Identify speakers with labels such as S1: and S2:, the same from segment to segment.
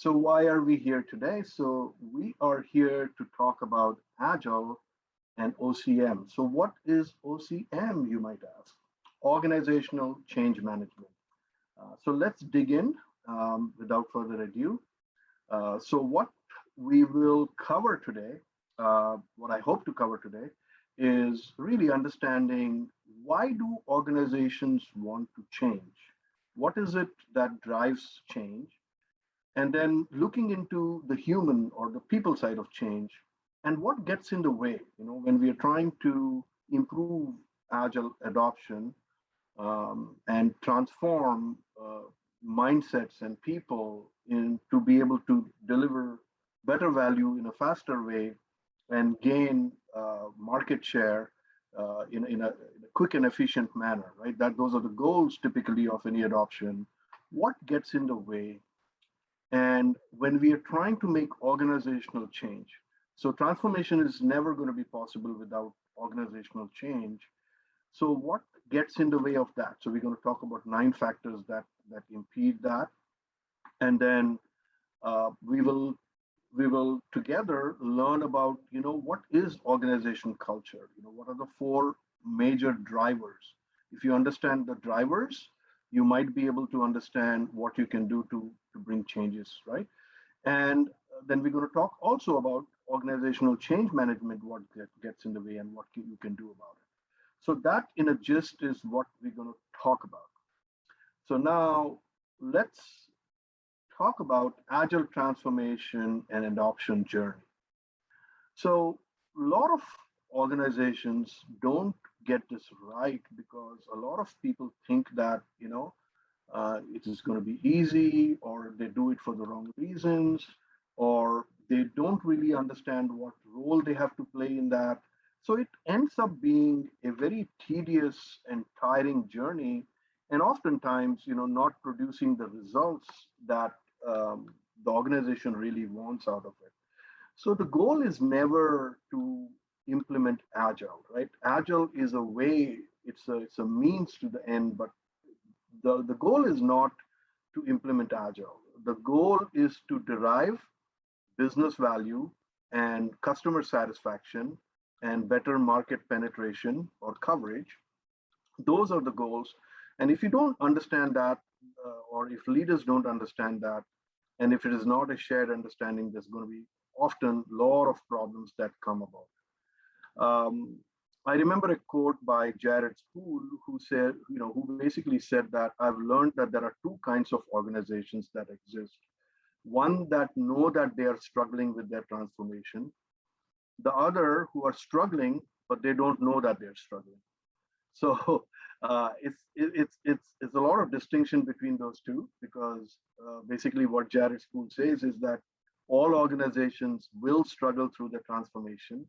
S1: So why are we here today? So we are here to talk about Agile and OCM. So what is OCM, you might ask? Organizational Change Management. So let's dig in without further ado. So what we will cover today, what I hope to cover today, is really understanding why do organizations want to change? What is it that drives change? And then looking into the human or the people side of change and what gets in the way, when we are trying to improve agile adoption and transform mindsets and people to be able to deliver better value in a faster way and gain market share in a quick and efficient manner, right? Those are the goals typically of any adoption. What gets in the way? And when we are trying to make organizational change, so transformation is never going to be possible without organizational change. So what gets in the way of that? So we're going to talk about 9 factors that impede that, and then we will together learn about what is organization culture. What are the 4 major drivers? If you understand the drivers, you might be able to understand what you can do to bring changes, right? And then we're going to talk also about organizational change management, what gets in the way and what you can do about it. So that in a gist is what we're going to talk about. So now let's talk about agile transformation and adoption journey. So a lot of organizations don't get this right because a lot of people think that it is going to be easy, or they do it for the wrong reasons, or they don't really understand what role they have to play in that. So it ends up being a very tedious and tiring journey, and oftentimes, not producing the results that the organization really wants out of it. So the goal is never to implement Agile, right? Agile is a way, it's a means to the end, but the goal is not to implement Agile. The goal is to derive business value and customer satisfaction and better market penetration or coverage. Those are the goals. And if you don't understand that, or if leaders don't understand that, and if it is not a shared understanding, there's going to be often a lot of problems that come about. I remember a quote by Jared Spool who said, who basically said that I've learned that there are 2 kinds of organizations that exist. One that know that they are struggling with their transformation. The other who are struggling, but they don't know that they're struggling. So it's a lot of distinction between those 2, because basically what Jared Spool says is that all organizations will struggle through the transformation.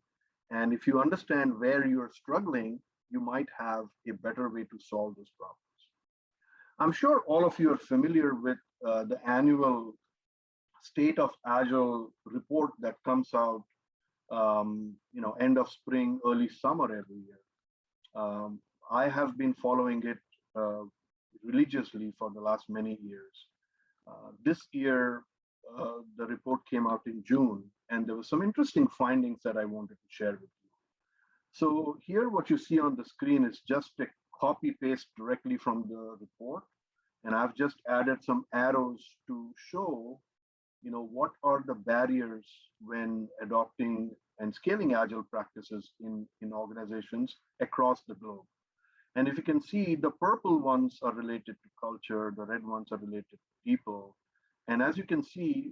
S1: And if you understand where you're struggling, you might have a better way to solve those problems. I'm sure all of you are familiar with the annual State of Agile report that comes out, end of spring, early summer every year. I have been following it religiously for the last many years. This year, the report came out in June, and there were some interesting findings that I wanted to share with you. So here, what you see on the screen is just a copy paste directly from the report. And I've just added some arrows to show, what are the barriers when adopting and scaling agile practices in organizations across the globe. And if you can see, the purple ones are related to culture, the red ones are related to people. And as you can see,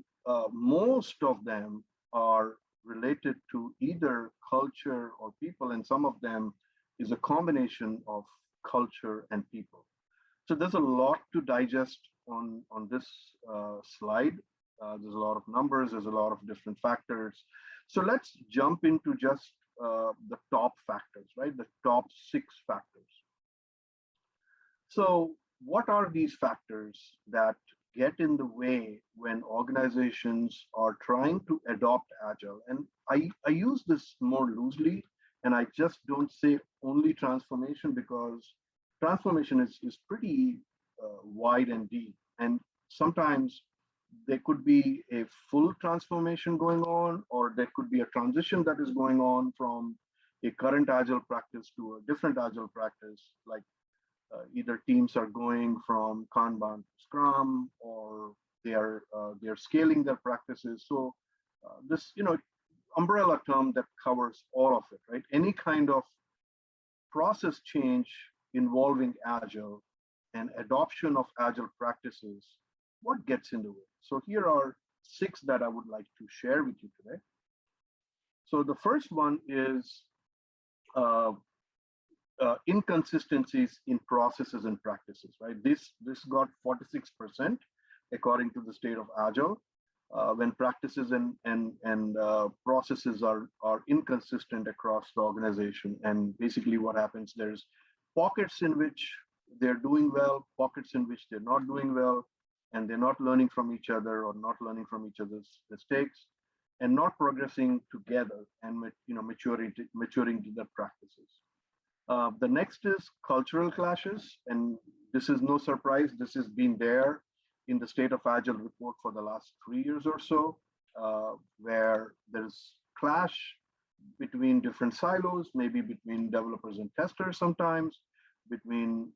S1: most of them are related to either culture or people, and some of them is a combination of culture and people. So there's a lot to digest on this slide. There's a lot of numbers, there's a lot of different factors. So let's jump into just the top factors, right? The top 6 factors. So what are these factors that get in the way when organizations are trying to adopt Agile? And I use this more loosely, and I just don't say only transformation, because transformation is pretty wide and deep. And sometimes there could be a full transformation going on, or there could be a transition that is going on from a current agile practice to a different agile practice, like either teams are going from Kanban to Scrum, or they're scaling their practices. So this umbrella term that covers all of it, right? Any kind of process change involving agile and adoption of agile practices, what gets in the way? So here are 6 that I would like to share with you today. So the first one is uh, inconsistencies in processes and practices, right? This got 46% according to the state of agile. When practices and processes are inconsistent across the organization, and basically what happens, there's pockets in which they're doing well, pockets in which they're not doing well, and they're not learning from each other or not learning from each other's mistakes, and not progressing together and maturing to their practices. The next is cultural clashes, and this is no surprise. This has been there in the State of Agile report for the last 3 years or so, where there's clash between different silos, maybe between developers and testers sometimes, between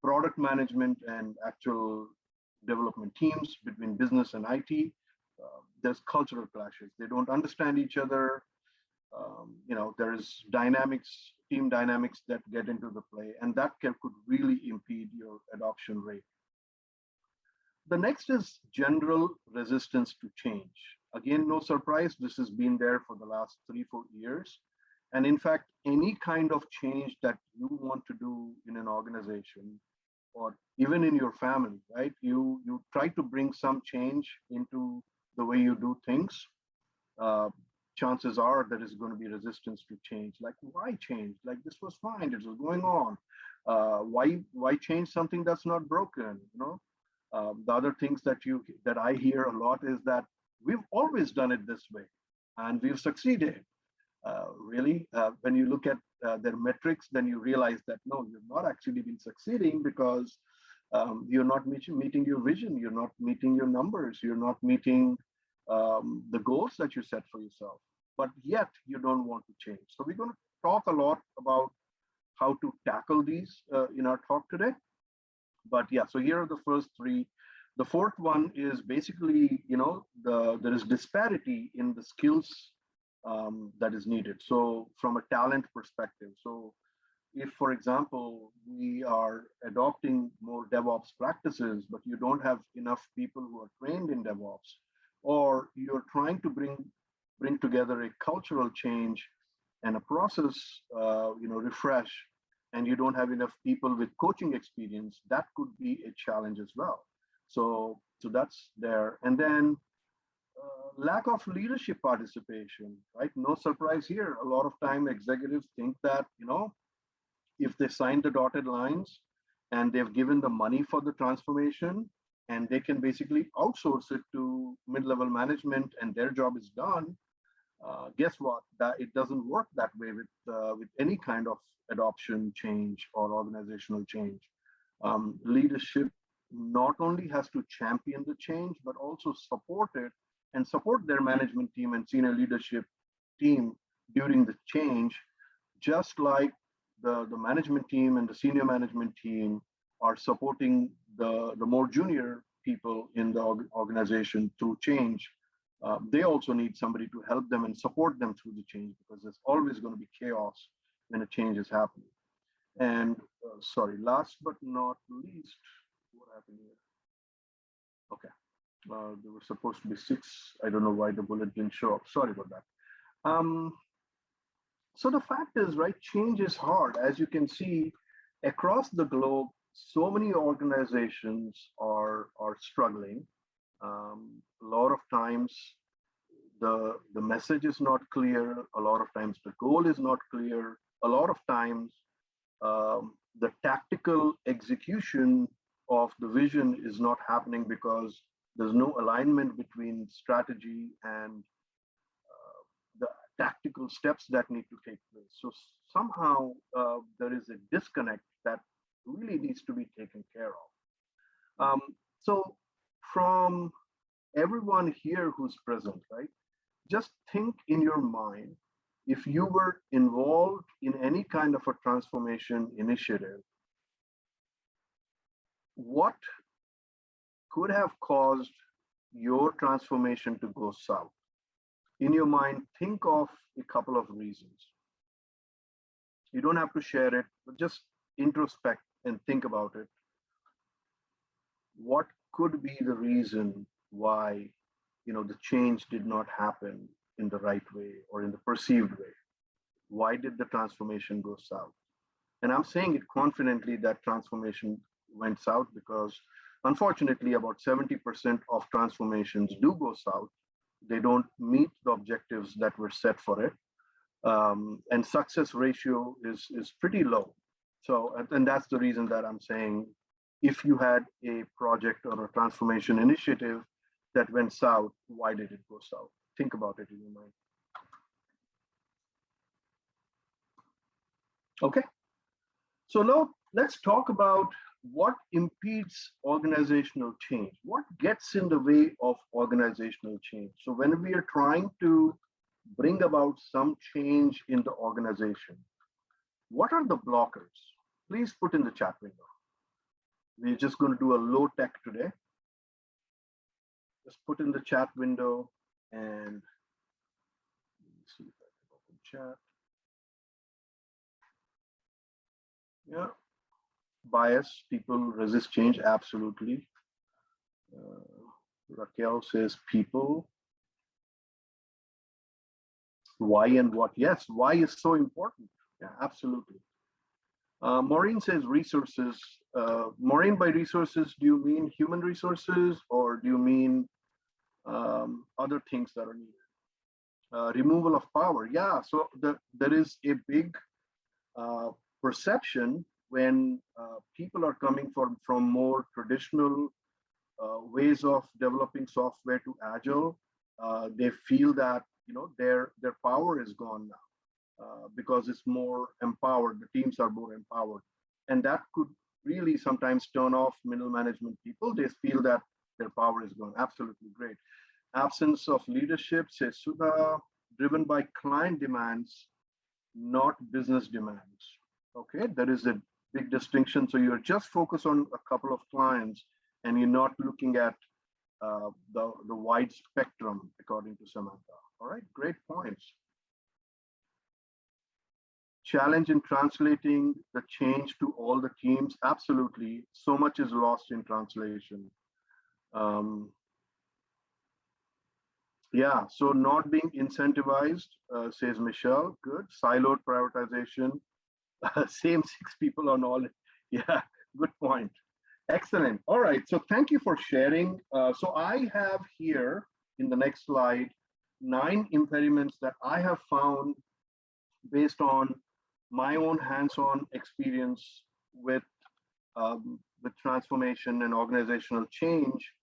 S1: product management and actual development teams, between business and IT. There's cultural clashes. They don't understand each other. There's team dynamics that get into the play, and that could really impede your adoption rate. The next is general resistance to change. Again, no surprise, this has been there for the last 3-4 years. And in fact, any kind of change that you want to do in an organization or even in your family, right? You try to bring some change into the way you do things. Chances are there is going to be resistance to change. Like, why change? Like, this was fine, it was going on. Why change something that's not broken? The other things that I hear a lot is that we've always done it this way and we've succeeded. Really, when you look at their metrics, then you realize that no, you've not actually been succeeding, because you're not meeting your vision, you're not meeting your numbers, you're not meeting the goals that you set for yourself, but yet you don't want to change. So we're going to talk a lot about how to tackle these in our talk today. But yeah, so here are the first 3. The fourth one is basically, there is disparity in the skills that is needed. So from a talent perspective, so if, for example, we are adopting more DevOps practices, but you don't have enough people who are trained in DevOps, or you're trying to bring together a cultural change and a process, refresh, and you don't have enough people with coaching experience, that could be a challenge as well. So that's there. And then lack of leadership participation, right? No surprise here. A lot of time executives think that, if they sign the dotted lines and they've given the money for the transformation, and they can basically outsource it to mid-level management and their job is done, guess what? That it doesn't work that way with any kind of adoption change or organizational change. Leadership not only has to champion the change, but also support it and support their management team and senior leadership team during the change, just like the management team and the senior management team are supporting the more junior people in the organization through change. They also need somebody to help them and support them through the change, because there's always going to be chaos when a change is happening. And sorry, last but not least, what happened here? Okay, there were supposed to be 6. I don't know why the bullet didn't show up. Sorry about that. So the fact is, right, change is hard. As you can see, across the globe, so many organizations are struggling. A lot of times, the message is not clear. A lot of times, the goal is not clear. A lot of times, the tactical execution of the vision is not happening because there's no alignment between strategy and the tactical steps that need to take place. So somehow there is a disconnect that really needs to be taken care of. So from everyone here who's present, right? Just think in your mind, if you were involved in any kind of a transformation initiative, what could have caused your transformation to go south? In your mind, think of a couple of reasons. You don't have to share it, but just introspect and think about it. What could be the reason why, the change did not happen in the right way or in the perceived way? Why did the transformation go south? And I'm saying it confidently that transformation went south because unfortunately about 70% of transformations do go south. They don't meet the objectives that were set for it. And success ratio is pretty low. So, and that's the reason that I'm saying, if you had a project or a transformation initiative that went south, why did it go south? Think about it in your mind. Okay. So now let's talk about what impedes organizational change. What gets in the way of organizational change? So when we are trying to bring about some change in the organization, what are the blockers? Please put in the chat window. We're just going to do a low tech today. Just put in the chat window and let me see if I can open chat. Yeah. Bias, people resist change, absolutely. Raquel says people. Why and what? Yes, why is so important. Yeah, absolutely. Maureen says resources. Maureen, by resources, do you mean human resources or do you mean other things that are needed? Removal of power. Yeah, so there is a big perception when people are coming from more traditional ways of developing software to Agile. They feel that their power is gone now because it's more empowered. The teams are more empowered, and that could really sometimes turn off middle management people. They feel that their power is gone. Absolutely great. Absence of leadership, says Sudha, driven by client demands, not business demands. Okay, there is a big distinction. So you're just focused on a couple of clients and you're not looking at the wide spectrum, according to Samantha. All right, great points. Challenge in translating the change to all the teams. Absolutely, so much is lost in translation. Yeah, so not being incentivized, says Michelle, good. Siloed prioritization, same 6 people on all. Yeah, good point. Excellent. All right, so thank you for sharing. So I have here in the next slide 9 impediments that I have found based on my own hands-on experience with transformation and organizational change,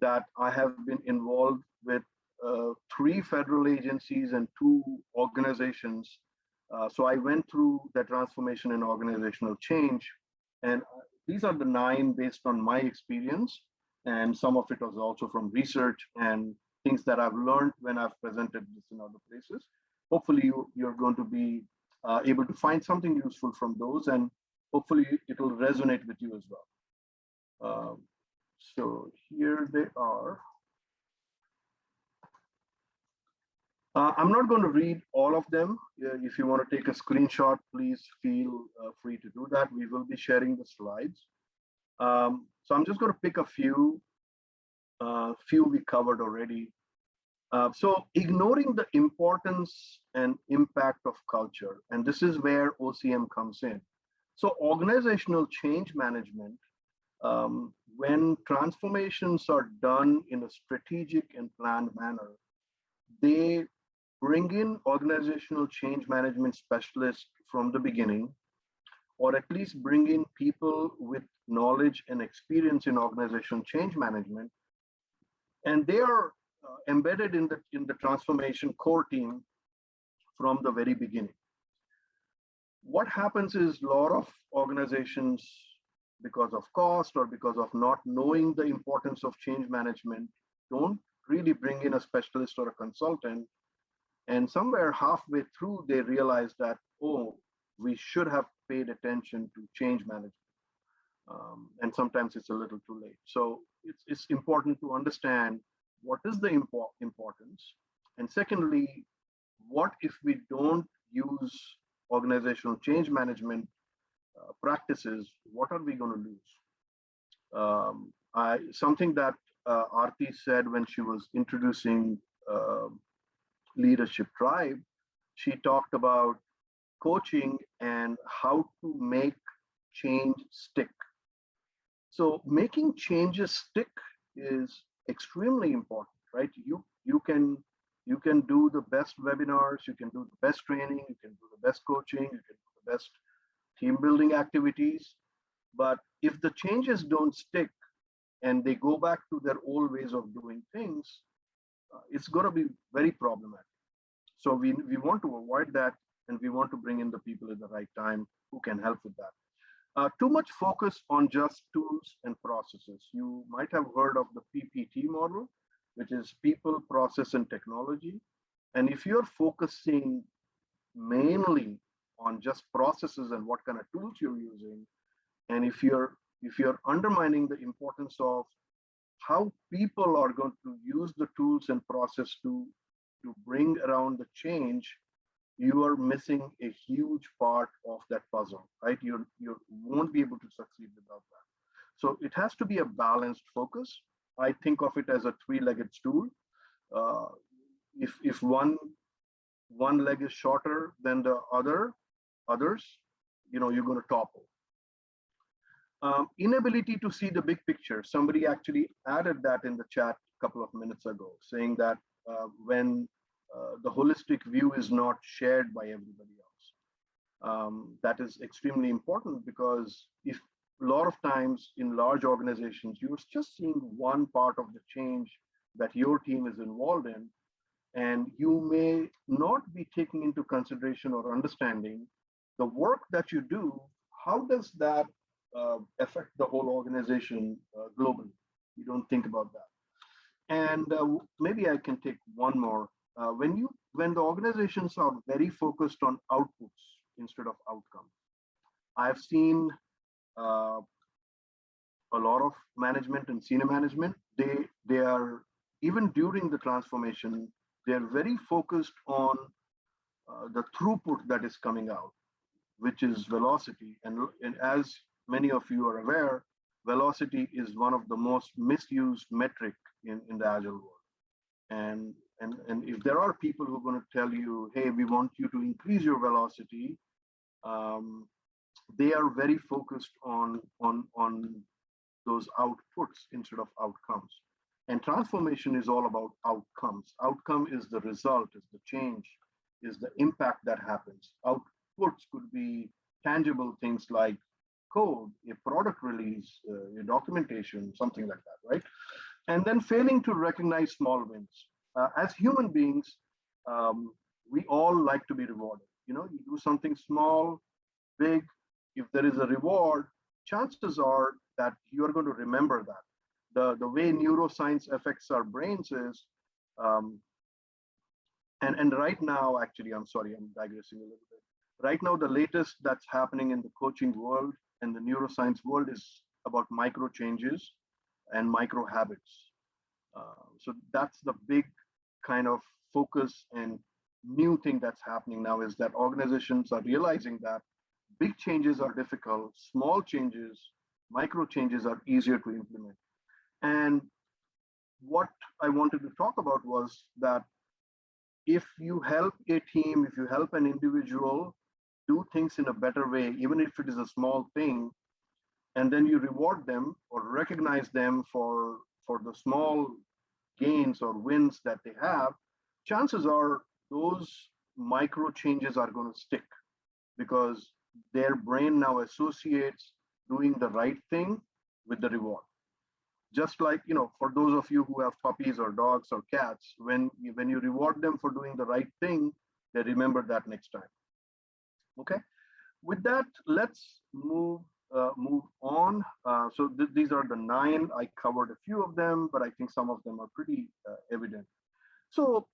S1: that I have been involved with 3 federal agencies and 2 organizations. So I went through the transformation and organizational change, and these are the 9 based on my experience, and some of it was also from research and things that I've learned when I've presented this in other places. Hopefully you're going to be able to find something useful from those, and hopefully it will resonate with you as well. So here they are. I'm not going to read all of them. If you want to take a screenshot, please feel free to do that. We will be sharing the slides. So I'm just going to pick a few we covered already. So ignoring the importance and impact of culture, and this is where OCM comes in. So organizational change management, when transformations are done in a strategic and planned manner, they bring in organizational change management specialists from the beginning, or at least bring in people with knowledge and experience in organizational change management, and they are embedded in the transformation core team from the very beginning. What happens is a lot of organizations, because of cost or because of not knowing the importance of change management, don't really bring in a specialist or a consultant, and somewhere halfway through, they realize that, oh, we should have paid attention to change management. And sometimes it's a little too late. So it's important to understand what is the importance. And secondly, what if we don't use organizational change management practices? What are we going to lose? Something that Aarti said when she was introducing Leadership Tribe, she talked about coaching and how to make change stick. So making changes stick is extremely important, right? You can do the best webinars, you can do the best training, you can do the best coaching, you can do the best team building activities, but if the changes don't stick and they go back to their old ways of doing things, it's going to be very problematic. So we want to avoid that, and we want to bring in the people at the right time who can help with that. Too much focus on just tools and processes. You might have heard of the PPT model, which is people, process, and technology. And if you're focusing mainly on just processes and what kind of tools you're using, and if you're undermining the importance of how people are going to use the tools and process to bring around the change, you are missing a huge part of that puzzle, right? You won't be able to succeed without that. So it has to be a balanced focus. I think of it as a three-legged stool. If one leg is shorter than the others, you're going to topple. Inability to see the big picture. Somebody actually added that in the chat a couple of minutes ago, saying that when the holistic view is not shared by everybody else. That is extremely important, because if a lot of times in large organizations, you're just seeing one part of the change that your team is involved in, and you may not be taking into consideration or understanding the work that you do. How does that affect the whole organization globally? You don't think about that. And maybe I can take one more. When the organizations are very focused on outputs instead of outcomes, I've seen a lot of management and senior management. They are, even during the transformation, they're very focused on the throughput that is coming out, which is velocity. And as many of you are aware, velocity is one of the most misused metric in the Agile world. And if there are people who are going to tell you, hey, we want you to increase your velocity, they are very focused on those outputs instead of outcomes. And transformation is all about outcomes. Outcome is the result, is the change, is the impact that happens. Outputs could be tangible things like code, a product release, a documentation, something like that, right? And then failing to recognize small wins. As human beings, we all like to be rewarded. You do something small, big. If there is a reward, chances are that you are going to remember that. The way neuroscience affects our brains is, and right now, actually, I'm sorry, I'm digressing a little bit. Right now, the latest that's happening in the coaching world and the neuroscience world is about micro changes and micro habits. So that's the big kind of focus and new thing that's happening now, is that organizations are realizing that big changes are difficult, small changes, micro changes are easier to implement. And what I wanted to talk about was that if you help a team, if you help an individual do things in a better way, even if it is a small thing, and then you reward them or recognize them for the small gains or wins that they have, chances are those micro changes are going to stick, because their brain now associates doing the right thing with the reward. Just like, for those of you who have puppies or dogs or cats, when you reward them for doing the right thing, they remember that next time. Okay, with that, let's move move on. So these are the 9. I covered a few of them, but I think some of them are pretty evident. So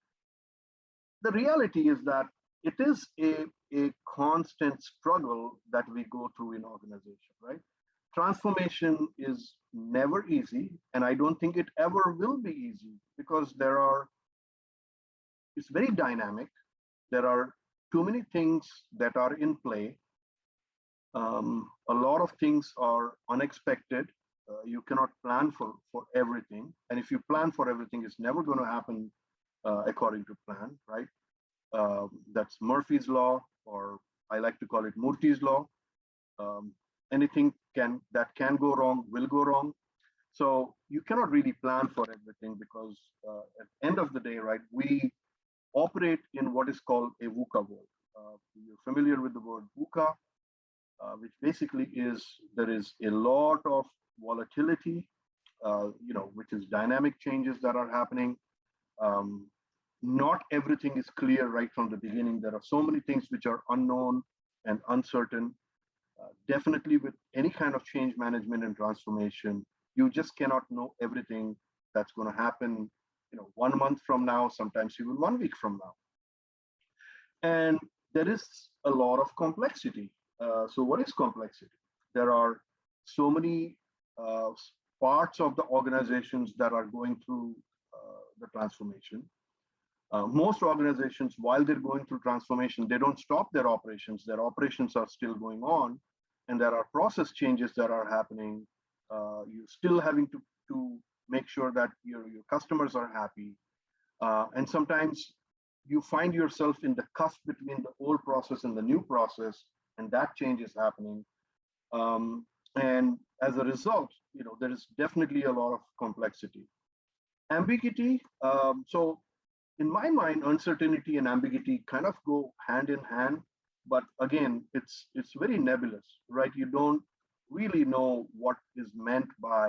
S1: the reality is that it is a constant struggle that we go through in organization, right? Transformation is never easy, and I don't think it ever will be easy because it's very dynamic. There are too many things that are in play. A lot of things are unexpected. You cannot plan for everything. And if you plan for everything, it's never going to happen according to plan, right? That's Murphy's Law, or I like to call it Murthy's Law. Um, anything that can go wrong will go wrong. So you cannot really plan for everything because at the end of the day, right, we operate in what is called a VUCA world. You're familiar with the word VUCA, which basically is there is a lot of volatility, which is dynamic changes that are happening. Um, Not everything is clear right from the beginning. There are so many things which are unknown and uncertain. Definitely with any kind of change management and transformation, you just cannot know everything that's going to happen, 1 month from now, sometimes even 1 week from now. And there is a lot of complexity. So what is complexity? There are so many uh, parts of the organizations that are going through the transformation. Most organizations, while they're going through transformation, they don't stop their operations. Their operations are still going on, and there are process changes that are happening. You're still having to make sure that your customers are happy. And sometimes you find yourself in the cusp between the old process and the new process, and that change is happening. And as a result, there is definitely a lot of complexity. Ambiguity. So in my mind, uncertainty and ambiguity kind of go hand in hand, but again, it's very nebulous, right? You don't really know what is meant by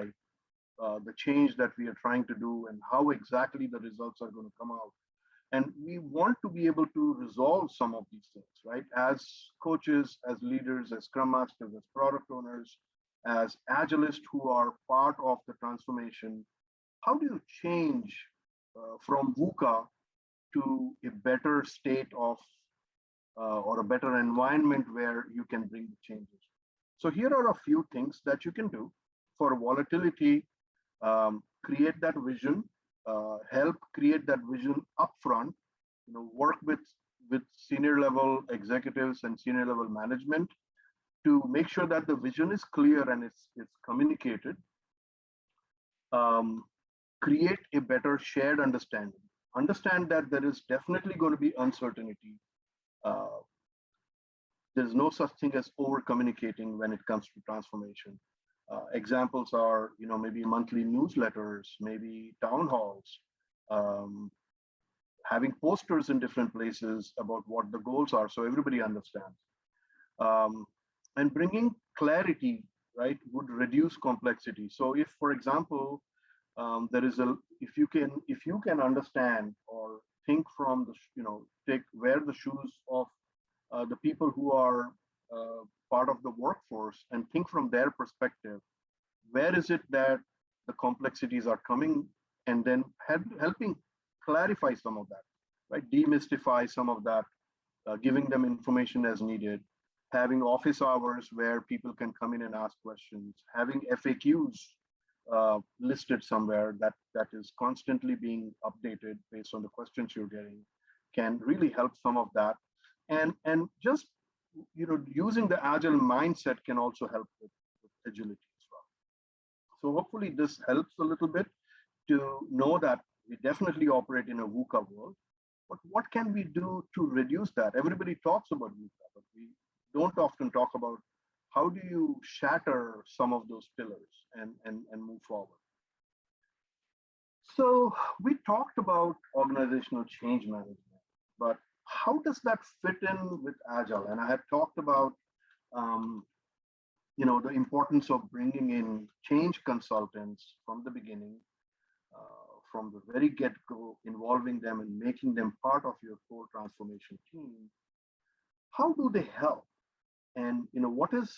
S1: the change that we are trying to do and how exactly the results are going to come out. And we want to be able to resolve some of these things, right? As coaches, as leaders, as scrum masters, as product owners, as agilists who are part of the transformation, how do you change from VUCA to a better state of or a better environment where you can bring the changes? So here are a few things that you can do for volatility. Create that vision, help create that vision upfront, work with senior level executives and senior level management to make sure that the vision is clear and it's communicated. Create a better shared understanding. Understand that there is definitely going to be uncertainty. Uh, there's no such thing as over communicating when it comes to transformation. Examples are, maybe monthly newsletters, maybe town halls, um, having posters in different places about what the goals are so everybody understands. Um, and bringing clarity, right, would reduce complexity. So if, for example, there is if you can understand or think from the, wear the shoes of the people who are part of the workforce and think from their perspective, where is it that the complexities are coming, and then helping clarify some of that, right? Demystify some of that, giving them information as needed, having office hours where people can come in and ask questions, having FAQs listed somewhere that is constantly being updated based on the questions you're getting, can really help some of that. And just using the agile mindset can also help with agility as well. So hopefully this helps a little bit to know that we definitely operate in a VUCA world, but what can we do to reduce that? Everybody talks about VUCA, but we don't often talk about how do you shatter some of those pillars and move forward. So we talked about organizational change management, but how does that fit in with Agile? And I have talked about um, the importance of bringing in change consultants from the beginning, from the very get-go, involving them and making them part of your core transformation team. How do they help? And what is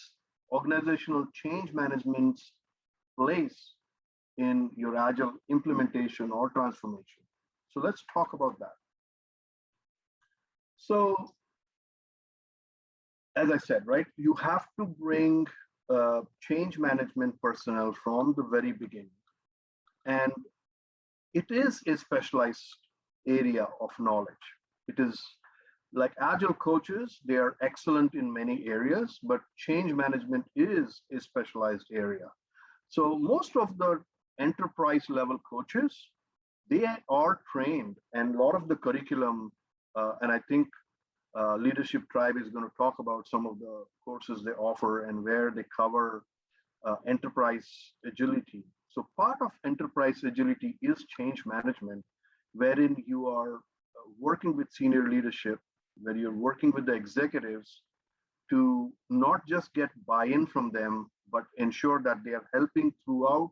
S1: organizational change management's place in your agile implementation or transformation. So let's talk about that. So as I said, right, you have to bring change management personnel from the very beginning. And it is a specialized area of knowledge. It is like agile coaches, they are excellent in many areas, but change management is a specialized area. So most of the enterprise level coaches, they are trained, and a lot of the curriculum, and I think Leadership Tribe is going to talk about some of the courses they offer and where they cover enterprise agility. So part of enterprise agility is change management, wherein you are working with senior leadership, where you're working with the executives to not just get buy-in from them, but ensure that they are helping throughout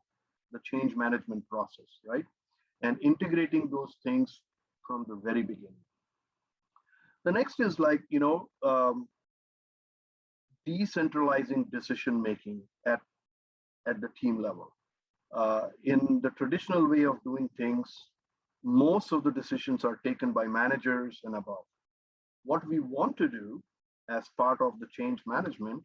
S1: the change management process, right? And integrating those things from the very beginning. The next is like, decentralizing decision making at the team level. In the traditional way of doing things, most of the decisions are taken by managers and above. What we want to do as part of the change management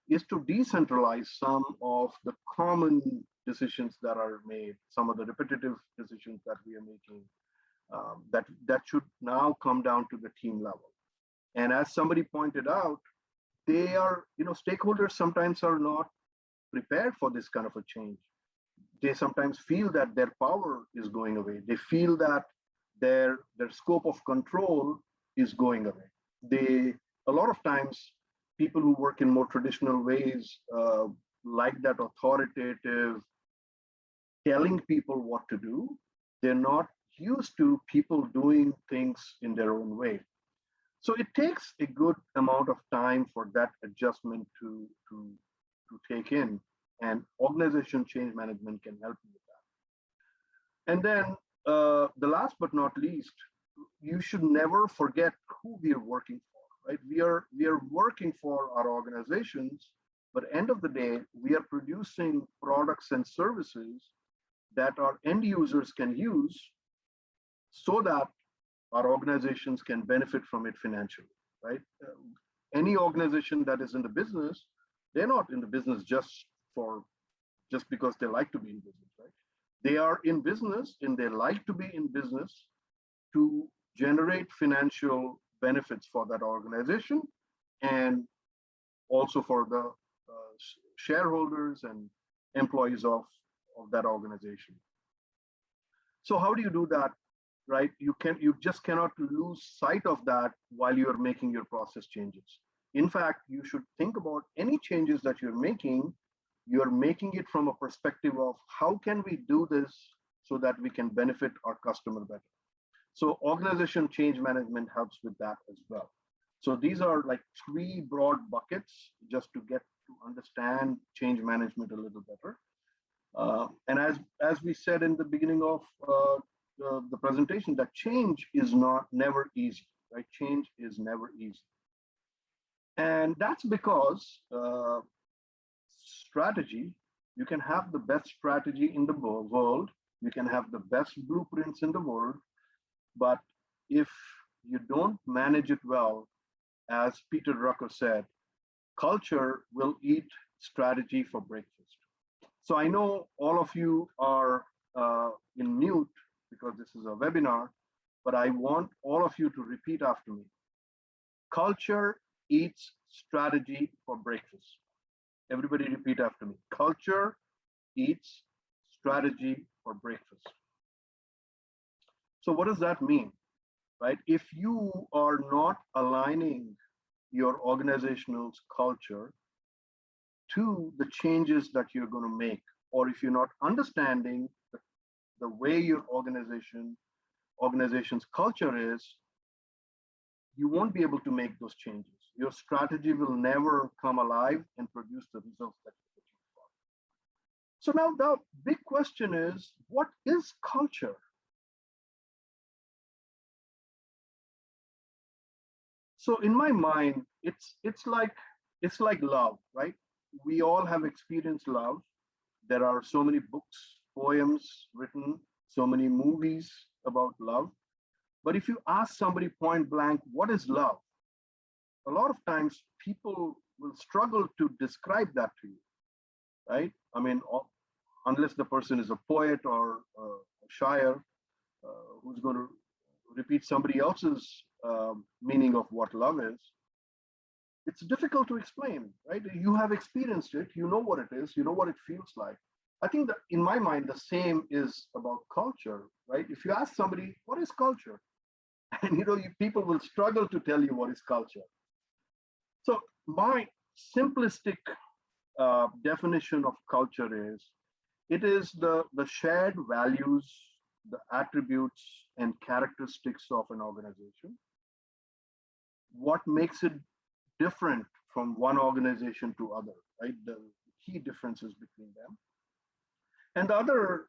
S1: is to decentralize some of the common decisions that are made, some of the repetitive decisions that we are making, that should now come down to the team level. And as somebody pointed out, they are, stakeholders sometimes are not prepared for this kind of a change. They sometimes feel that their power is going away. They feel that their scope of control is going away. A lot of times, people who work in more traditional ways, like that authoritative, telling people what to do, they're not used to people doing things in their own way. So it takes a good amount of time for that adjustment to take in, and organization change management can help you with that. And then the last but not least, you should never forget who we are working for, right? We are working for our organizations, but end of the day, we are producing products and services that our end users can use so that our organizations can benefit from it financially, right? Any organization that is in the business, they're not in the business just because they like to be in business, right? They are in business and they like to be in business to generate financial benefits for that organization and also for the shareholders and employees of that organization. So how do you do that, right? You just cannot lose sight of that while you're making your process changes. In fact, you should think about any changes that you're making it from a perspective of how can we do this so that we can benefit our customer better. So organization change management helps with that as well. So these are like three broad buckets just to get to understand change management a little better. And as we said in the beginning of the presentation, that change is never easy, right? Change is never easy. And that's because strategy, you can have the best strategy in the world, you can have the best blueprints in the world, but if you don't manage it well, as Peter Drucker said, culture will eat strategy for breakfast. So I know all of you are in mute because this is a webinar, but I want all of you to repeat after me. Culture eats strategy for breakfast. Everybody repeat after me. Culture eats strategy for breakfast. So what does that mean, right? If you are not aligning your organizational culture to the changes that you're going to make, or if you're not understanding the way your organization's culture is, you won't be able to make those changes. Your strategy will never come alive and produce the results that you're looking for. So now the big question is, what is culture? So in my mind, it's like love, right? we all have experienced love. There are so many books, poems written, so many movies about love. But if you ask somebody point blank, what is love? A lot of times people will struggle to describe that to you, right? I mean, unless the person is a poet or a shire who's going to repeat somebody else's meaning of what love is, it's difficult to explain, right? You have experienced it, you know what it is, you know what it feels like. I think that in my mind, the same is about culture, right? If you ask somebody, what is culture? And people will struggle to tell you what is culture. So my simplistic definition of culture is, it is the shared values, the attributes and characteristics of an organization. What makes it different from one organization to other, right? The key differences between them. And the other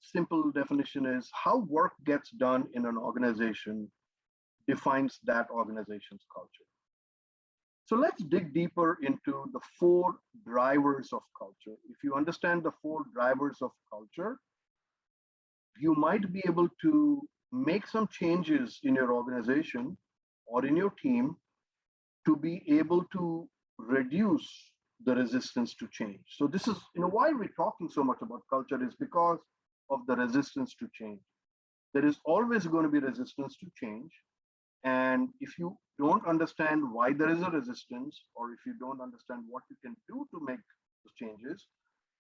S1: simple definition is how work gets done in an organization defines that organization's culture. So let's dig deeper into the 4 drivers of culture. If you understand the 4 drivers of culture, you might be able to make some changes in your organization or in your team to be able to reduce the resistance to change. So this is, why we're talking so much about culture is because of the resistance to change. There is always going to be resistance to change. And if you don't understand why there is a resistance, or if you don't understand what you can do to make those changes,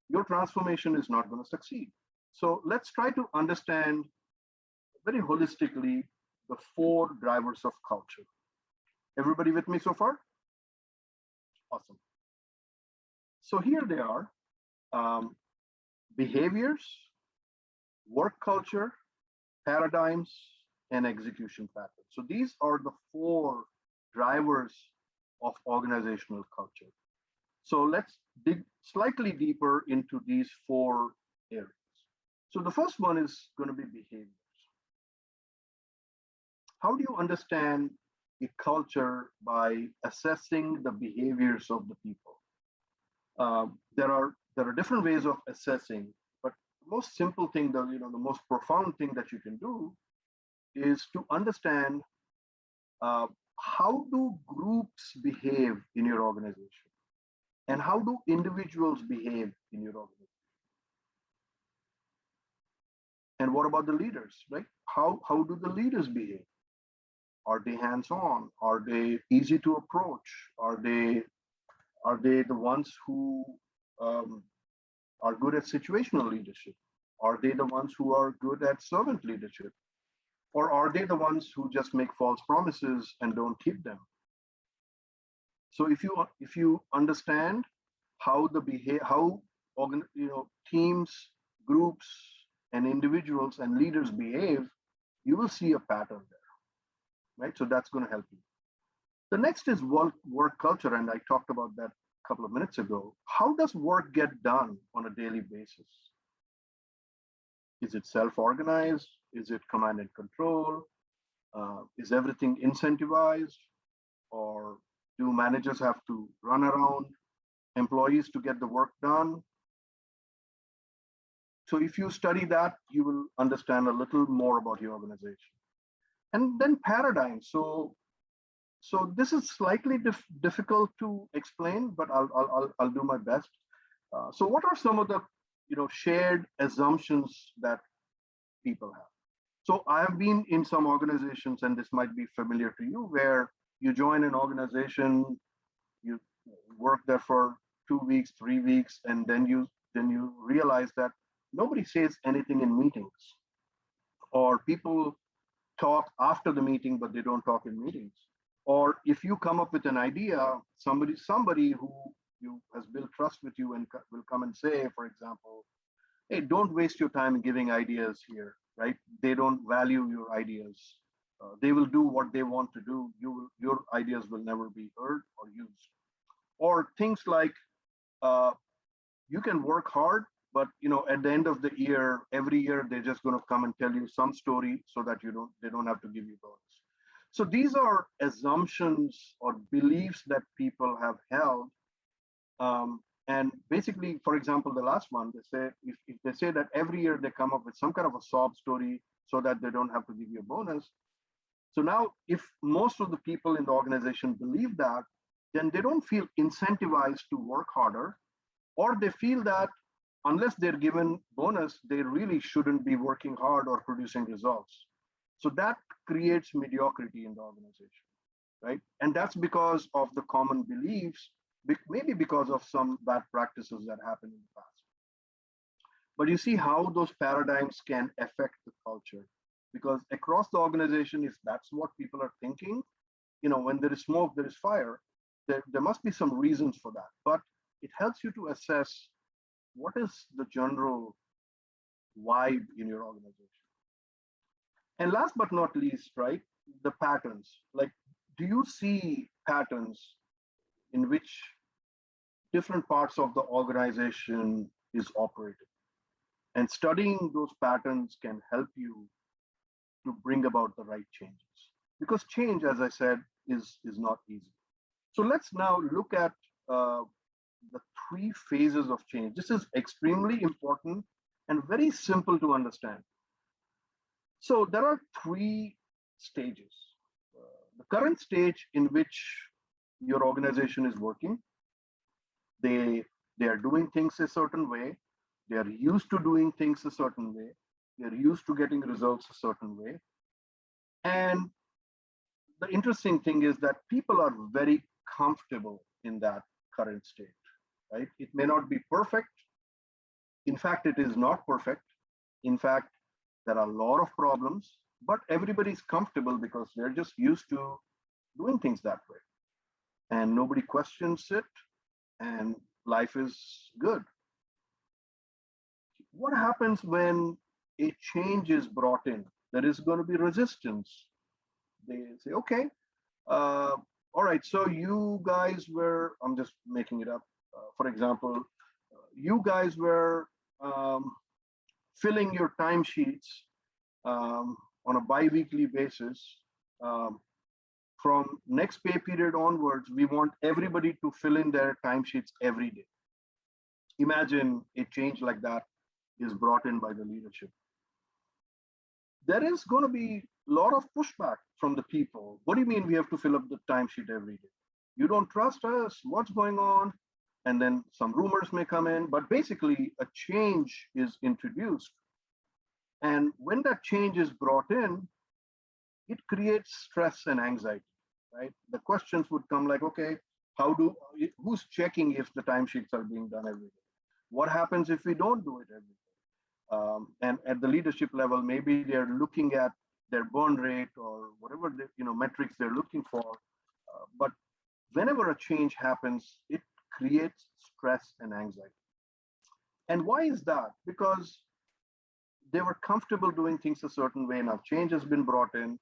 S1: your transformation is not going to succeed. So let's try to understand very holistically the 4 drivers of culture. Everybody with me so far? Awesome. So here they are: behaviors, work culture, paradigms, and execution patterns. So these are the 4 drivers of organizational culture. So let's dig slightly deeper into these 4 areas. So the first one is going to be behaviors. How do you understand a culture? By assessing the behaviors of the people. There are different ways of assessing, but the most simple thing, the most profound thing that you can do is to understand how do groups behave in your organization, and how do individuals behave in your organization. And what about the leaders, right? How do the leaders behave? Are they hands-on? Are they easy to approach? Are they the ones who are good at situational leadership? Are they the ones who are good at servant leadership? Or are they the ones who just make false promises and don't keep them? So if you understand how teams, groups, and individuals and leaders behave, you will see a pattern there, right? So that's going to help you. The next is work culture, and I talked about that a couple of minutes ago. How does work get done on a daily basis? Is it self-organized? Is it command and control? Is everything incentivized? Or do managers have to run around employees to get the work done? So if you study that, you will understand a little more about your organization. And then paradigm. So this is slightly difficult to explain, but I'll do my best. So what are some of the shared assumptions that people have? So I have been in some organizations, and this might be familiar to you, where you join an organization, you work there for 2 weeks, 3 weeks, and then you realize that nobody says anything in meetings, or people talk after the meeting, but they don't talk in meetings. Or if you come up with an idea, somebody who has built trust with you and will come and say, for example, hey, don't waste your time giving ideas here, right? They don't value your ideas. They will do what they want to do. Your ideas will never be heard or used. Or things like, you can work hard, but at the end of the year, every year they're just going to come and tell you some story so that they don't have to give you bonus. So these are assumptions or beliefs that people have held And basically, for example, the last one, they say if they say that every year they come up with some kind of a sob story so that they don't have to give you a bonus. So now, if most of the people in the organization believe that, then they don't feel incentivized to work harder, or they feel that unless they're given bonus, they really shouldn't be working hard or producing results. So that creates mediocrity in the organization, right? And that's because of the common beliefs, maybe because of some bad practices that happened in the past. But you see how those paradigms can affect the culture, because across the organization, if that's what people are thinking, when there is smoke, there is fire. There must be some reasons for that, but it helps you to assess what is the general vibe in your organization. And last but not least, right, the patterns. Like, do you see patterns in which different parts of the organization is operating? And studying those patterns can help you to bring about the right changes. Because change, as I said, is not easy. So let's now look at the three phases of change. This is extremely important and very simple to understand. So there are three stages. The current stage in which your organization is working, they are doing things a certain way. They are used to doing things a certain way. They're used to getting results a certain way. And the interesting thing is that people are very comfortable in that current state, right? It may not be perfect. In fact, it is not perfect. In fact, there are a lot of problems, but everybody's comfortable because they're just used to doing things that way. And nobody questions it, and life is good. What happens when a change is brought in? There is going to be resistance. They say, okay, all right, so you guys were, I'm just making it up. For example, you guys were filling your timesheets on a bi-weekly basis. From next pay period onwards, we want everybody to fill in their timesheets every day. Imagine a change like that is brought in by the leadership. There is going to be a lot of pushback from the people. What do you mean we have to fill up the timesheet every day? You don't trust us? What's going on? And then some rumors may come in, but basically a change is introduced. And when that change is brought in, it creates stress and anxiety, right? The questions would come like, okay, who's checking if the timesheets are being done every day? What happens if we don't do it every day? And at the leadership level, maybe they're looking at their burn rate or whatever metrics they're looking for. But whenever a change happens, it creates stress and anxiety. And why is that? Because they were comfortable doing things a certain way. Now change has been brought in.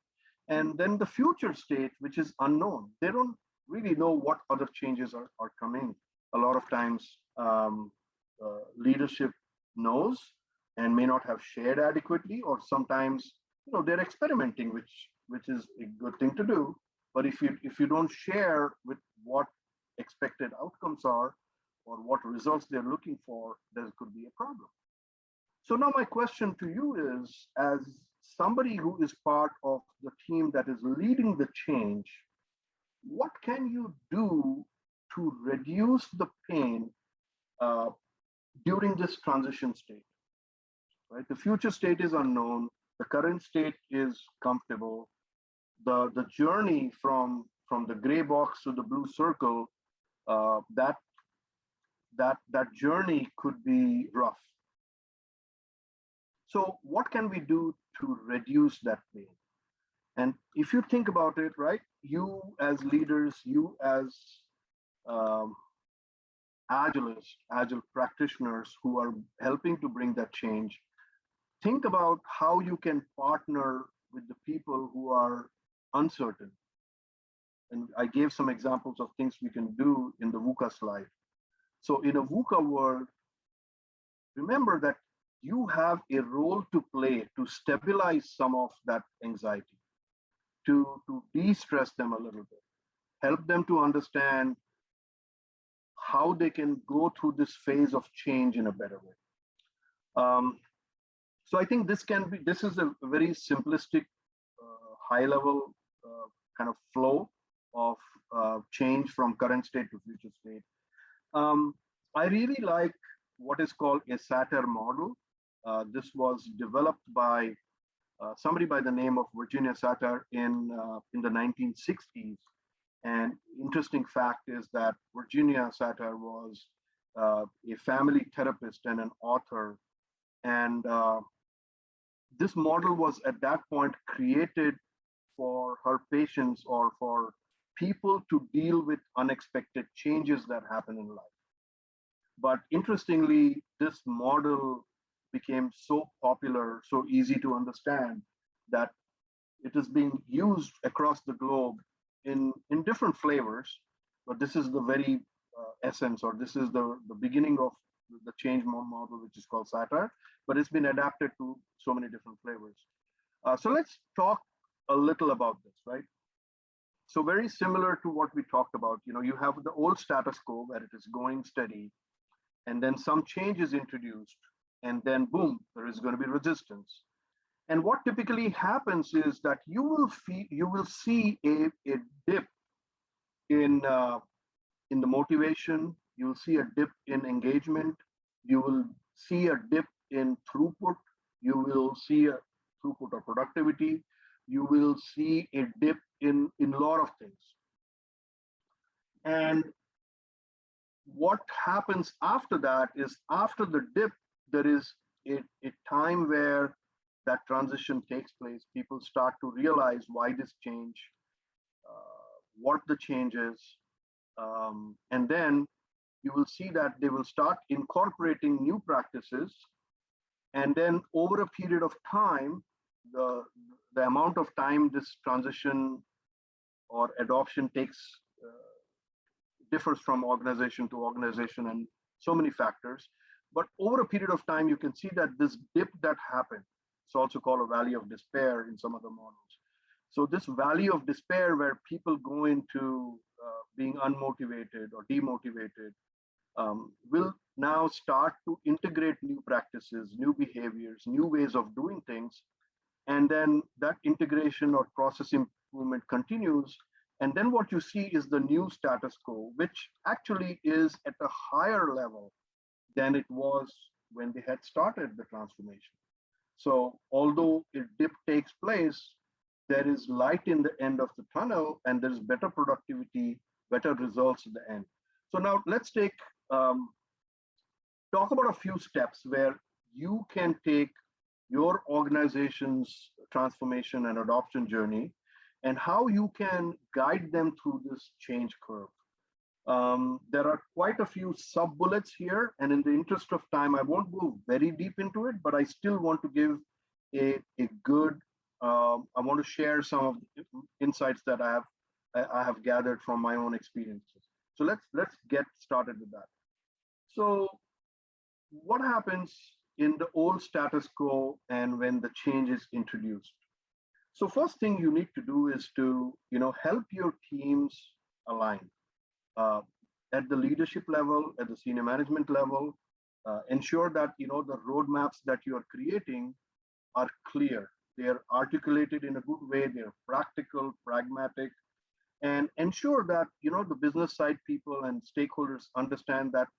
S1: And then the future state, which is unknown. They don't really know what other changes are coming. A lot of times, leadership knows and may not have shared adequately, or sometimes they're experimenting, which is a good thing to do. But if you don't share with what expected outcomes are or what results they're looking for, there could be a problem. So now my question to you is, as somebody who is part of the team that is leading the change, what can you do to reduce the pain during this transition state? Right? The future state is unknown. The current state is comfortable. The journey from the gray box to the blue circle, that journey could be rough. So what can we do to reduce that pain? And if you think about it, right, you as leaders, you as agile practitioners who are helping to bring that change, think about how you can partner with the people who are uncertain. And I gave some examples of things we can do in the VUCA slide. So in a VUCA world, remember that you have a role to play to stabilize some of that anxiety, to de-stress them a little bit, help them to understand how they can go through this phase of change in a better way. So I think this is a very simplistic, high level kind of flow of change from current state to future state. I really like what is called a SATR model. This was developed by somebody by the name of Virginia Satter in the 1960s. And interesting fact is that Virginia Satter was a family therapist and an author. And this model was at that point created for her patients or for people to deal with unexpected changes that happen in life. But interestingly, this model became so popular, so easy to understand, that it is being used across the globe in different flavors. But this is the very essence, or this is the beginning of the change model, which is called SATR, but it's been adapted to so many different flavors. So let's talk a little about this, right? So very similar to what we talked about, you have the old status quo where it is going steady, and then some change is introduced, and then boom, there is going to be resistance. And what typically happens is that you will see a dip in the motivation. You will see a dip in engagement. You will see a dip in throughput. You will see a throughput of productivity. You will see a dip in a lot of things. And what happens after that is, after the dip, there is a time where that transition takes place. People start to realize why this change, what the change is, and then you will see that they will start incorporating new practices. And then over a period of time, the amount of time this transition or adoption takes differs from organization to organization and so many factors. But over a period of time, you can see that this dip that happened, it's also called a valley of despair in some other models. So this valley of despair, where people go into being unmotivated or demotivated, will now start to integrate new practices, new behaviors, new ways of doing things. And then that integration or process improvement continues. And then what you see is the new status quo, which actually is at a higher level than it was when they had started the transformation. So although a dip takes place, there is light in the end of the tunnel, and there's better productivity, better results at the end. So now let's talk about a few steps where you can take your organization's transformation and adoption journey, and how you can guide them through this change curve. There are quite a few sub bullets here, and in the interest of time, I won't go very deep into it, but I still want to give a good, I want to share some of the insights that I have gathered from my own experiences. So let's get started with that. So what happens in the old status quo and when the change is introduced? So first thing you need to do is to help your teams align at the leadership level, at the senior management level. Ensure that the roadmaps that you are creating are clear. They are articulated in a good way. They are practical, pragmatic, and ensure that the business side people and stakeholders understand that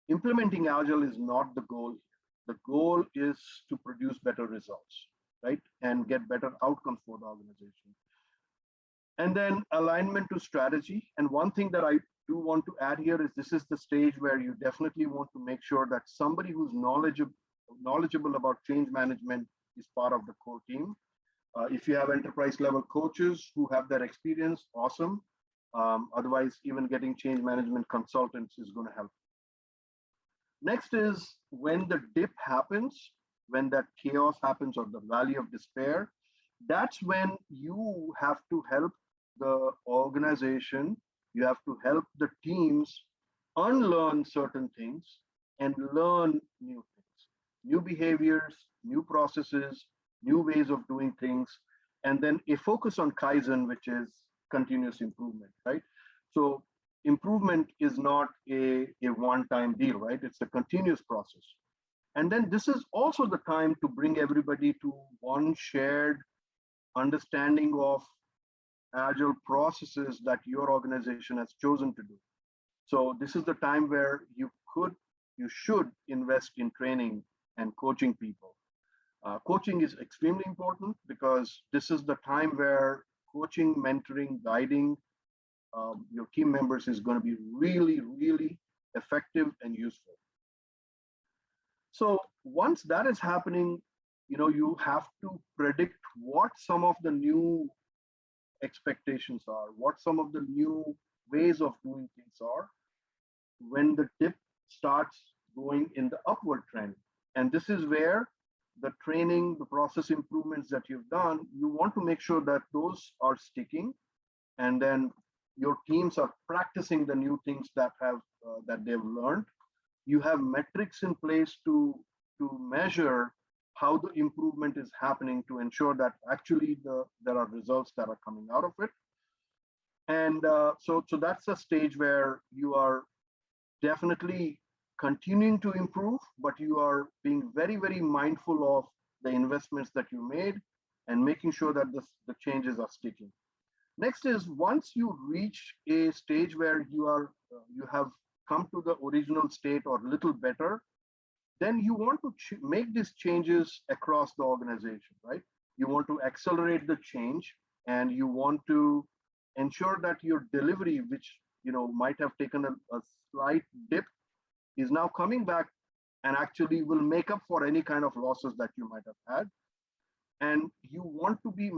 S1: implementing Agile is not the goal. The goal is to produce better results, right? And get better outcomes for the organization. And then alignment to strategy. And one thing that I do want to add here is, this is the stage where you definitely want to make sure that somebody who's knowledgeable about change management is part of the core team. If you have enterprise level coaches who have that experience, awesome. Otherwise, even getting change management consultants is going to help. Next is, when the dip happens, when that chaos happens, or the valley of despair, that's when you have to help the organization, you have to help the teams unlearn certain things and learn new things, new behaviors, new processes, new ways of doing things, and then a focus on Kaizen, which is continuous improvement, right? So improvement is not a one-time deal, right? It's a continuous process. And then this is also the time to bring everybody to one shared understanding of agile processes that your organization has chosen to do. So this is the time where you should invest in training and coaching people. Coaching is extremely important because this is the time where coaching, mentoring, guiding your team members is going to be really, really effective and useful. So once that is happening, you have to predict what some of the new expectations are, what some of the new ways of doing things are when the dip starts going in the upward trend. And this is where the training, the process improvements that you've done, you want to make sure that those are sticking, and then your teams are practicing the new things that they've learned. You have metrics in place to measure how the improvement is happening, to ensure that actually there are results that are coming out of it. And so that's a stage where you are definitely continuing to improve, but you are being very, very mindful of the investments that you made and making sure that the changes are sticking. Next is, once you reach a stage where you have come to the original state or little better, then you want to make these changes across the organization, right? You want to accelerate the change, and you want to ensure that your delivery, which might have taken a slight dip, is now coming back and actually will make up for any kind of losses that you might have had. And you want to be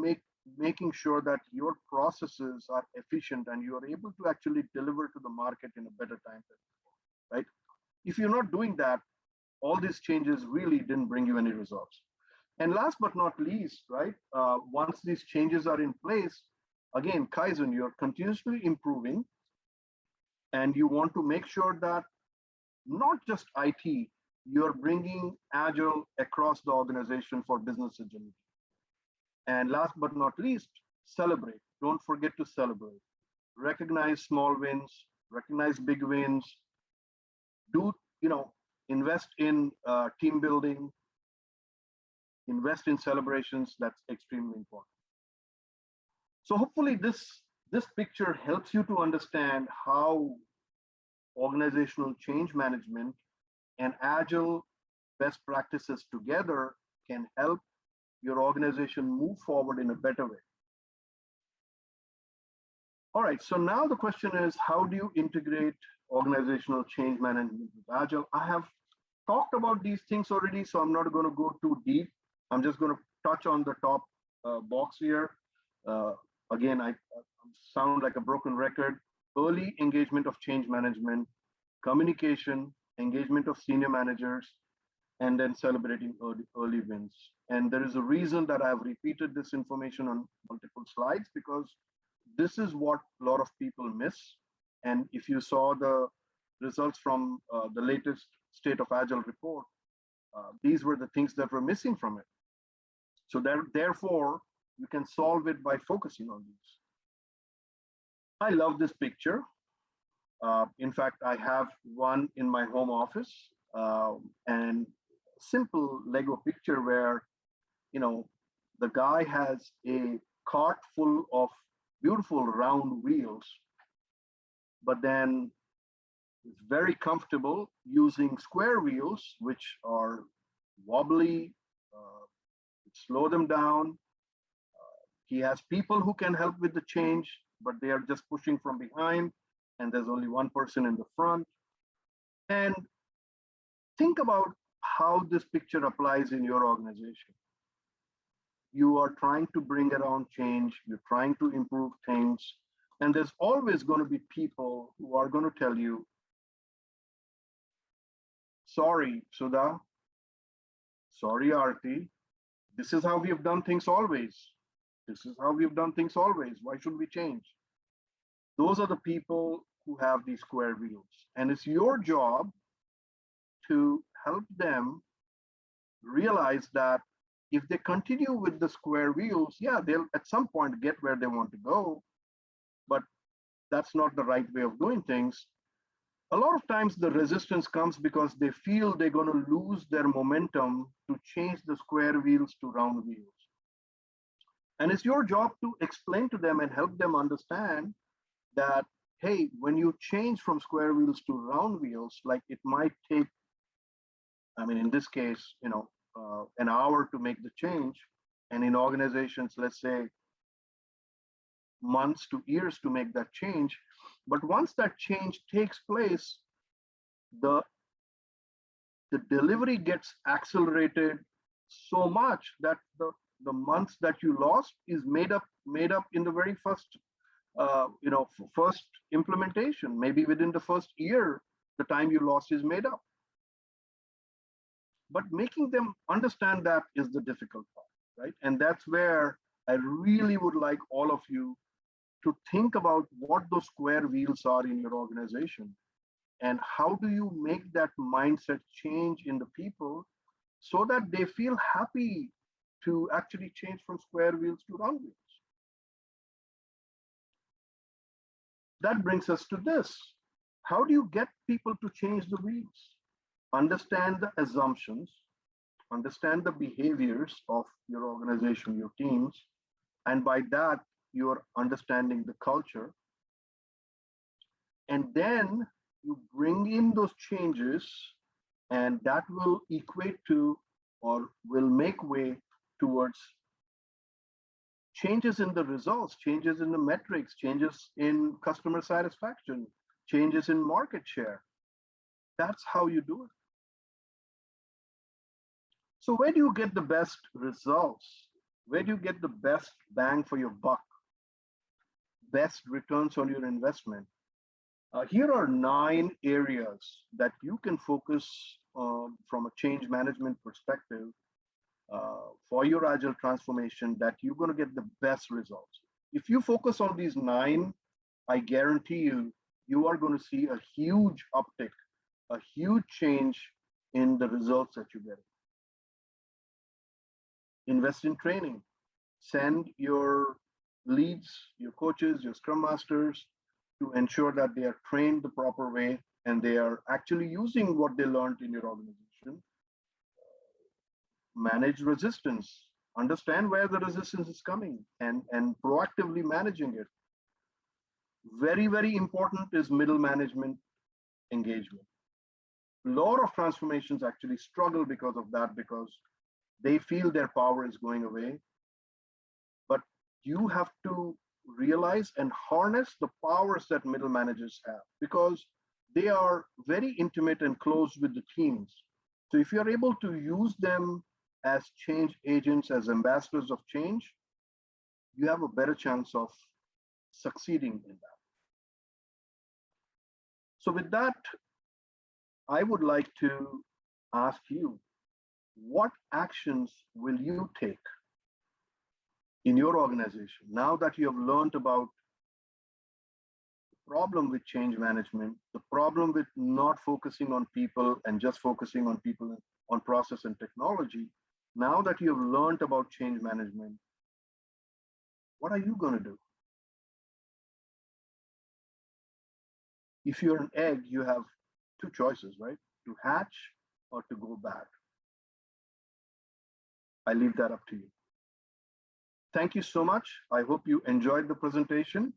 S1: making sure that your processes are efficient and you are able to actually deliver to the market in a better time, right? If you're not doing that, all these changes really didn't bring you any results. And last but not least, right, once these changes are in place, again, Kaizen, you're continuously improving, and you want to make sure that not just IT, you're bringing Agile across the organization for business agility. And last but not least, celebrate. Don't forget to celebrate. Recognize small wins, recognize big wins, invest in team building, invest in celebrations. That's extremely important. So hopefully this picture helps you to understand how organizational change management and Agile best practices together can help your organization move forward in a better way. All right, so now the question is, how do you integrate organizational change management with Agile? I have talked about these things already, so I'm not going to go too deep. I'm just going to touch on the top box here. Again, I sound like a broken record. Early engagement of change management, communication, engagement of senior managers, and then celebrating early wins. And there is a reason that I've repeated this information on multiple slides, because this is what a lot of people miss. And if you saw the results from the latest State of Agile report, these were the things that were missing from it. So therefore, you can solve it by focusing on these. I love this picture. In fact, I have one in my home office, and simple Lego picture where, the guy has a cart full of beautiful round wheels, but then is very comfortable using square wheels, which are wobbly, slow them down. He has people who can help with the change, but they are just pushing from behind, and there's only one person in the front. And think about how this picture applies in your organization. You are trying to bring around change, you're trying to improve things, and there's always going to be people who are going to tell you, sorry, Sudha, sorry, Aarti, this is how we have done things always. This is how we've done things always. Why should we change? Those are the people who have these square wheels. And it's your job to help them realize that if they continue with the square wheels, yeah, they'll at some point get where they want to go. But that's not the right way of doing things, a lot of times the resistance comes because they feel they're going to lose their momentum to change the square wheels to round wheels. And it's your job to explain to them and help them understand that, hey, when you change from square wheels to round wheels, like it might take, I mean, in this case, an hour to make the change. And in organizations, let's say months to years to make that change. But once that change takes place, the delivery gets accelerated so much that the months that you lost is made up in the very first implementation. Maybe within the first year, the time you lost is made up. But making them understand that is the difficult part, right? And that's where I really would like all of you to think about what those square wheels are in your organization, and how do you make that mindset change in the people so that they feel happy to actually change from square wheels to round wheels. That brings us to this. How do you get people to change the wheels? Understand the assumptions, understand the behaviors of your organization, your teams, and by that, you're understanding the culture. And then you bring in those changes, and that will equate to or will make way towards changes in the results, changes in the metrics, changes in customer satisfaction, changes in market share. That's how you do it. So where do you get the best results? Where do you get the best bang for your buck? Best returns on your investment? Here are 9 areas that you can focus from a change management perspective for your agile transformation that you're going to get the best results. If you focus on these 9, I guarantee you, you are going to see a huge uptick, a huge change in the results that you get. Invest in training. Send your leads, your coaches, your scrum masters to ensure that they are trained the proper way and they are actually using what they learned in your organization. Manage resistance. Understand where the resistance is coming and proactively managing it. Very, very important is middle management engagement. A lot of transformations actually struggle because of that, because they feel their power is going away. But you have to realize and harness the powers that middle managers have, because they are very intimate and close with the teams. So if you're able to use them as change agents, as ambassadors of change, you have a better chance of succeeding in that. So with that, I would like to ask you, what actions will you take in your organization now that you have learned about the problem with change management, the problem with not focusing on people and just focusing on people, on process and technology? Now that you have learned about change management, what are you going to do? If you're an egg, you have 2 choices, right? To hatch or to go bad. I leave that up to you. Thank you so much. I hope you enjoyed the presentation.